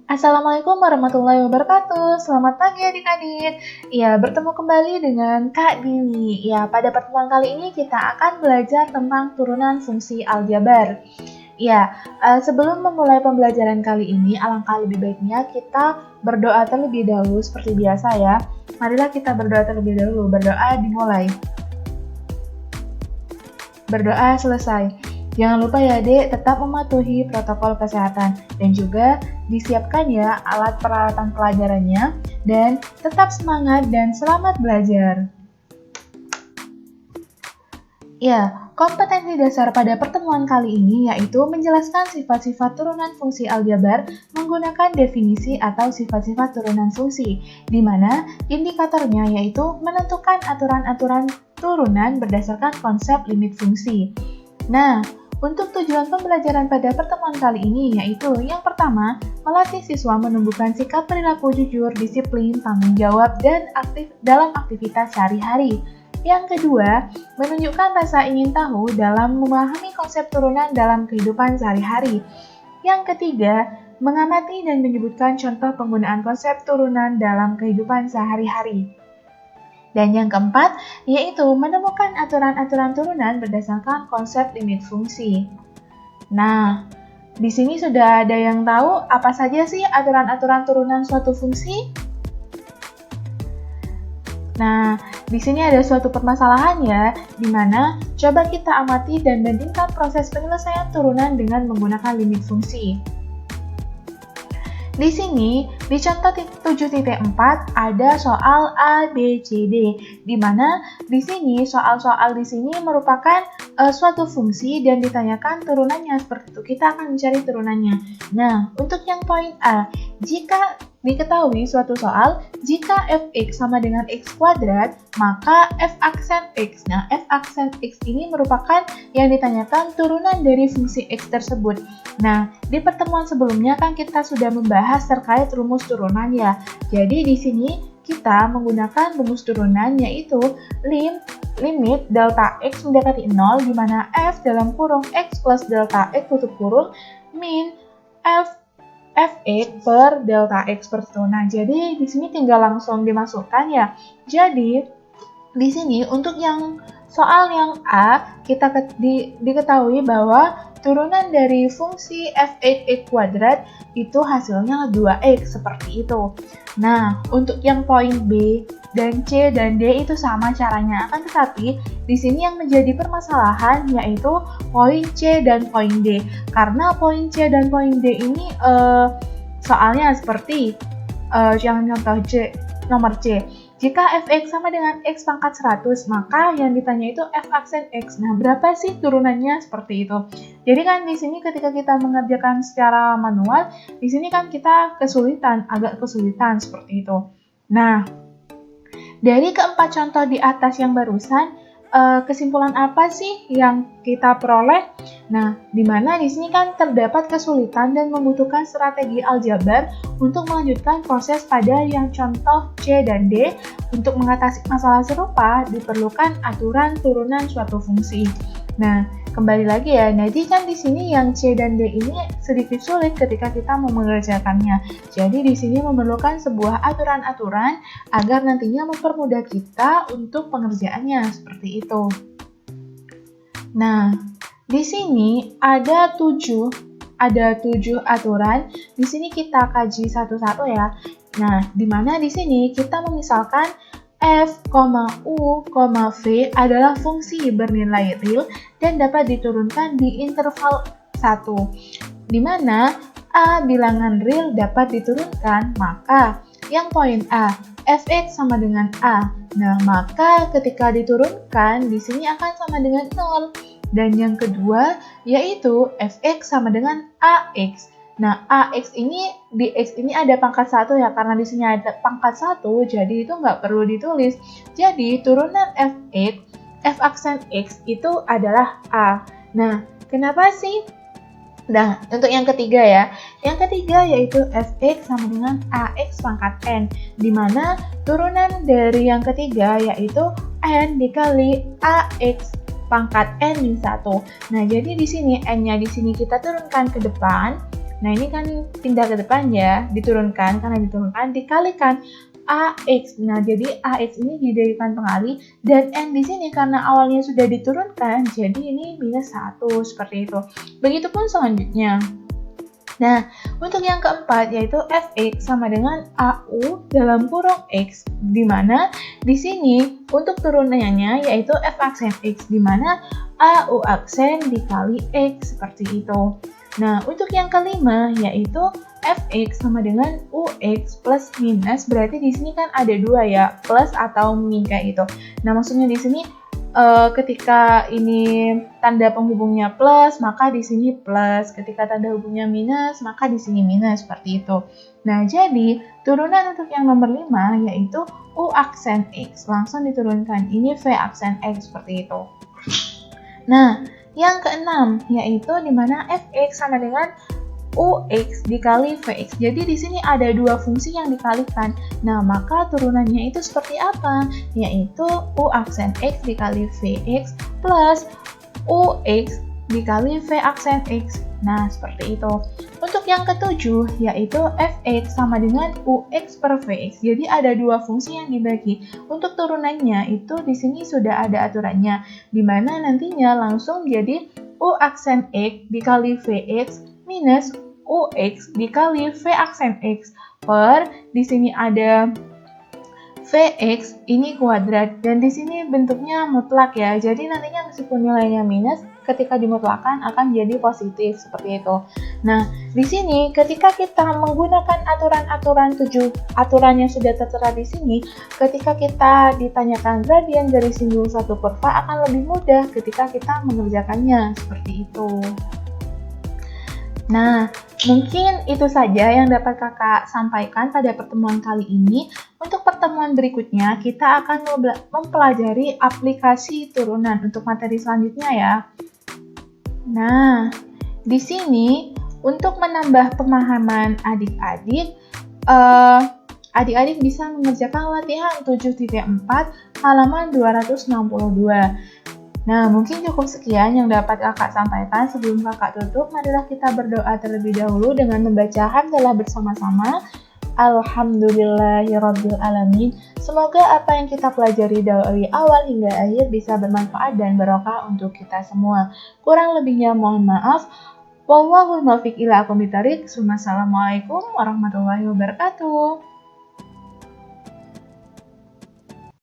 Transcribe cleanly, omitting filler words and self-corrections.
Assalamualaikum warahmatullahi wabarakatuh. Selamat pagi adik-adik. Ya, bertemu kembali dengan Kak Dini. Ya, pada pertemuan kali ini kita akan belajar tentang turunan fungsi aljabar. Ya, sebelum memulai pembelajaran kali ini, alangkah lebih baiknya kita berdoa terlebih dahulu seperti biasa ya. Marilah kita berdoa terlebih dahulu. Berdoa dimulai. Berdoa selesai. Jangan lupa ya Dek, tetap mematuhi protokol kesehatan dan juga disiapkan ya alat peralatan pelajarannya dan tetap semangat dan selamat belajar. Ya, kompetensi dasar pada pertemuan kali ini yaitu menjelaskan sifat-sifat turunan fungsi aljabar menggunakan definisi atau sifat-sifat turunan fungsi, di mana indikatornya yaitu menentukan aturan-aturan turunan berdasarkan konsep limit fungsi. Nah, untuk tujuan pembelajaran pada pertemuan kali ini yaitu yang pertama, melatih siswa menumbuhkan sikap perilaku jujur, disiplin, tanggung jawab, dan aktif dalam aktivitas sehari-hari. Yang kedua, menunjukkan rasa ingin tahu dalam memahami konsep turunan dalam kehidupan sehari-hari. Yang ketiga, mengamati dan menyebutkan contoh penggunaan konsep turunan dalam kehidupan sehari-hari. Dan yang keempat, yaitu menemukan aturan-aturan turunan berdasarkan konsep limit fungsi. Nah, di sini sudah ada yang tahu apa saja sih aturan-aturan turunan suatu fungsi? Nah, di sini ada suatu permasalahan ya, di mana coba kita amati dan bandingkan proses penyelesaian turunan dengan menggunakan limit fungsi. Di sini, di contoh 7.4 ada soal A, B, C, D, di mana di sini soal-soal di sini merupakan suatu fungsi dan ditanyakan turunannya, seperti itu. Kita akan mencari turunannya. Nah, untuk yang poin A, jika diketahui suatu soal, jika fx sama dengan x kuadrat, maka f aksen x. Nah, f aksen x ini merupakan yang ditanyakan turunan dari fungsi x tersebut. Nah, di pertemuan sebelumnya kan kita sudah membahas terkait rumus turunan ya. Jadi di sini kita menggunakan rumus turunan yaitu limit delta x mendekati 0 di mana f dalam kurung x plus delta x tutup kurung min fx per delta x per itu. Nah, jadi di sini tinggal langsung dimasukkan ya. Jadi di sini untuk yang soal yang A kita diketahui bahwa turunan dari fungsi fx kuadrat itu hasilnya 2x seperti itu. Nah, untuk yang poin B dan C dan D itu sama caranya, akan tetapi di sini yang menjadi permasalahan yaitu poin C dan poin D. Karena poin C dan poin D ini soalnya seperti yang contoh nomor C. Jika fx sama dengan x pangkat 100, maka yang ditanya itu f aksen x. Nah, berapa sih turunannya seperti itu? Jadi kan di sini ketika kita mengerjakan secara manual, di sini kan kita agak kesulitan seperti itu. Nah, dari keempat contoh di atas yang barusan, kesimpulan apa sih yang kita peroleh? Nah, di mana di sini kan terdapat kesulitan dan membutuhkan strategi aljabar untuk melanjutkan proses pada yang contoh C dan D. Untuk mengatasi masalah serupa, diperlukan aturan turunan suatu fungsi. Nah, kembali lagi ya, jadi kan di sini yang C dan D ini sedikit sulit ketika kita mau mengerjakannya. Jadi di sini memerlukan sebuah aturan-aturan agar nantinya mempermudah kita untuk pengerjaannya seperti itu. Nah, di sini ada 7 aturan. Di sini kita kaji satu-satu ya. Nah, di mana di sini kita memisalkan f, u, v adalah fungsi bernilai real dan dapat diturunkan di interval 1. Di mana a bilangan real dapat diturunkan, maka yang poin A, fx sama dengan a. Nah, maka ketika diturunkan di sini akan sama dengan 0. Dan yang kedua yaitu fx sama dengan ax. Nah, ax ini di x ini ada pangkat 1 ya, karena di sini ada pangkat 1, jadi itu nggak perlu ditulis. Jadi turunan fx, f aksen x itu adalah a. Nah, kenapa sih? Nah, untuk yang ketiga ya. Yang ketiga yaitu fx sama dengan ax pangkat n, di mana turunan dari yang ketiga yaitu n dikali ax pangkat n min 1. Nah, jadi di sini n-nya di sini kita turunkan ke depan. Nah, ini kan pindah ke depan ya, diturunkan, karena diturunkan, dikalikan AX. Nah, jadi AX ini dijadikan pengali, dan N di sini karena awalnya sudah diturunkan, jadi ini minus 1, seperti itu. Begitupun selanjutnya. Nah, untuk yang keempat yaitu fx sama dengan AU dalam kurung x, di mana di sini untuk turunannya yaitu f aksen x, di mana AU aksen dikali x, seperti itu. Nah, untuk yang kelima yaitu fx sama dengan ux plus minus, berarti di sini kan ada dua ya, plus atau min kayak gitu. Nah, maksudnya di sini ketika ini tanda penghubungnya plus, maka di sini plus. Ketika tanda hubungnya minus, maka di sini minus, seperti itu. Nah, jadi turunan untuk yang nomor 5 yaitu U aksen X. Langsung diturunkan. Ini V aksen X, seperti itu. Nah, yang keenam yaitu dimana Fx sama dengan UX dikali VX. Jadi di sini ada dua fungsi yang dikalikan. Nah, maka turunannya itu seperti apa? Yaitu U aksen X dikali VX plus UX dikali V aksen X. Nah, seperti itu. Untuk yang ketujuh, yaitu Fx sama dengan UX per Vx. Jadi ada dua fungsi yang dibagi. Untuk turunannya itu di sini sudah ada aturannya, di mana nantinya langsung jadi U aksen X dikali Vx minus UX dikali V aksen X per di sini ada Vx ini kuadrat, dan di sini bentuknya mutlak ya. Jadi nantinya meskipun nilainya minus, ketika dimutlakan akan jadi positif, seperti itu. Nah, di sini ketika kita menggunakan aturan-aturan 7 aturan yang sudah tertera di sini, ketika kita ditanyakan gradien dari simbol satu kurva akan lebih mudah ketika kita mengerjakannya, seperti itu. Nah, mungkin itu saja yang dapat kakak sampaikan pada pertemuan kali ini. Untuk pertemuan berikutnya, kita akan mempelajari aplikasi turunan untuk materi selanjutnya ya. Nah, di sini untuk menambah pemahaman adik-adik, adik-adik bisa mengerjakan latihan 7.4 halaman 262. Nah, mungkin cukup sekian yang dapat kakak sampaikan. Sebelum kakak tutup, marilah kita berdoa terlebih dahulu dengan membaca hamdalah bersama-sama. Alhamdulillahirabbil alamin. Semoga apa yang kita pelajari dari awal hingga akhir bisa bermanfaat dan barokah untuk kita semua. Kurang lebihnya mohon maaf. Wallahul muwaffiq ila aqwamit thoriq. Wassalamualaikum warahmatullahi wabarakatuh.